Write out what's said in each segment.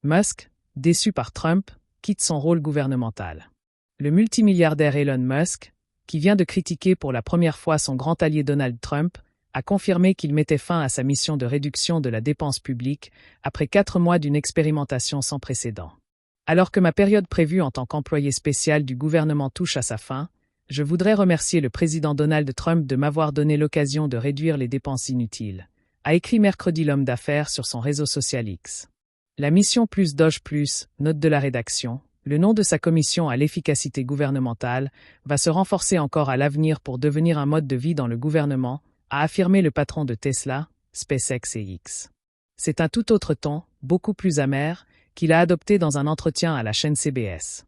Musk, déçu par Trump, quitte son rôle gouvernemental. Le multimilliardaire Elon Musk, qui vient de critiquer pour la première fois son grand allié Donald Trump, a confirmé qu'il mettait fin à sa mission de réduction de la dépense publique après 4 mois d'une expérimentation sans précédent. Alors que ma période prévue en tant qu'employé spécial du gouvernement touche à sa fin, je voudrais remercier le président Donald Trump de m'avoir donné l'occasion de réduire les dépenses inutiles, a écrit mercredi l'homme d'affaires sur son réseau social X. La mission plus Doge plus, note de la rédaction, le nom de sa commission à l'efficacité gouvernementale, va se renforcer encore à l'avenir pour devenir un mode de vie dans le gouvernement, a affirmé le patron de Tesla, SpaceX et X. C'est un tout autre ton, beaucoup plus amer, qu'il a adopté dans un entretien à la chaîne CBS.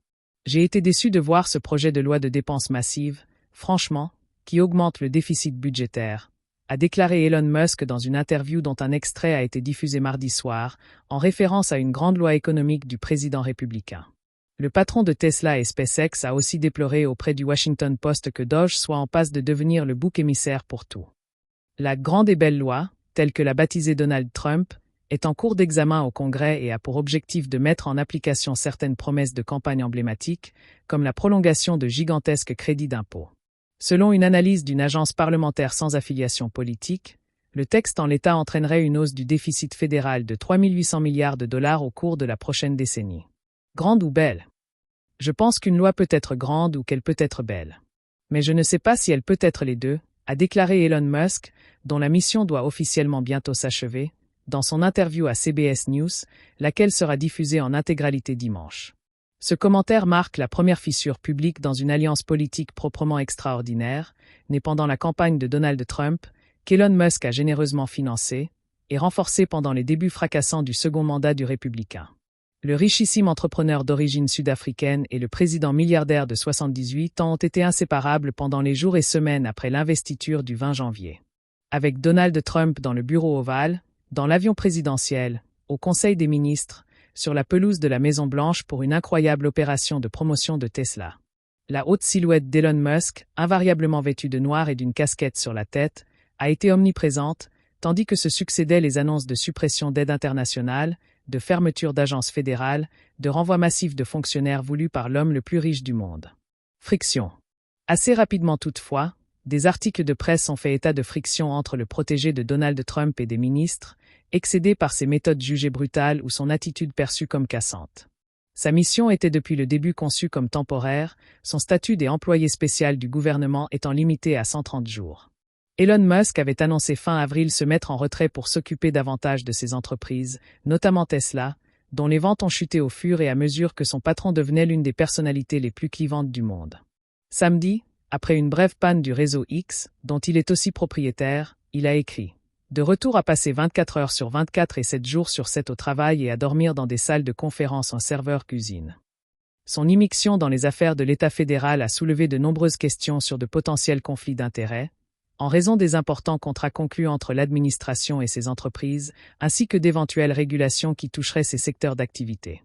J'ai été déçu de voir ce projet de loi de dépenses massives, franchement, qui augmente le déficit budgétaire, a déclaré Elon Musk dans une interview dont un extrait a été diffusé mardi soir, en référence à une grande loi économique du président républicain. Le patron de Tesla et SpaceX a aussi déploré auprès du Washington Post que Doge soit en passe de devenir le bouc émissaire pour tout. La grande et belle loi, telle que l'a baptisée Donald Trump, est en cours d'examen au Congrès et a pour objectif de mettre en application certaines promesses de campagne emblématiques, comme la prolongation de gigantesques crédits d'impôt. Selon une analyse d'une agence parlementaire sans affiliation politique, le texte en l'état entraînerait une hausse du déficit fédéral de 3 800 milliards de dollars au cours de la prochaine décennie. Grande ou belle? Je pense qu'une loi peut être grande ou qu'elle peut être belle. Mais je ne sais pas si elle peut être les deux, a déclaré Elon Musk, dont la mission doit officiellement bientôt s'achever, dans son interview à CBS News, laquelle sera diffusée en intégralité dimanche. Ce commentaire marque la première fissure publique dans une alliance politique proprement extraordinaire, née pendant la campagne de Donald Trump, qu'Elon Musk a généreusement financée, et renforcée pendant les débuts fracassants du second mandat du républicain. Le richissime entrepreneur d'origine sud-africaine et le président milliardaire de 78 ans ont été inséparables pendant les jours et semaines après l'investiture du 20 janvier. Avec Donald Trump dans le bureau ovale, dans l'avion présidentiel, au Conseil des ministres, sur la pelouse de la Maison-Blanche pour une incroyable opération de promotion de Tesla. La haute silhouette d'Elon Musk, invariablement vêtu de noir et d'une casquette sur la tête, a été omniprésente, tandis que se succédaient les annonces de suppression d'aides internationales, de fermeture d'agences fédérales, de renvoi massif de fonctionnaires voulus par l'homme le plus riche du monde. Friction. Assez rapidement toutefois, des articles de presse ont fait état de friction entre le protégé de Donald Trump et des ministres, excédé par ses méthodes jugées brutales ou son attitude perçue comme cassante. Sa mission était depuis le début conçue comme temporaire, son statut d'employé spécial du gouvernement étant limité à 130 jours. Elon Musk avait annoncé fin avril se mettre en retrait pour s'occuper davantage de ses entreprises, notamment Tesla, dont les ventes ont chuté au fur et à mesure que son patron devenait l'une des personnalités les plus clivantes du monde. Samedi, après une brève panne du réseau X, dont il est aussi propriétaire, il a écrit « De retour à passer 24 heures sur 24 et 7 jours sur 7 au travail et à dormir dans des salles de conférence en serveur-cuisine ». Son immixtion dans les affaires de l'État fédéral a soulevé de nombreuses questions sur de potentiels conflits d'intérêts, en raison des importants contrats conclus entre l'administration et ses entreprises, ainsi que d'éventuelles régulations qui toucheraient ces secteurs d'activité.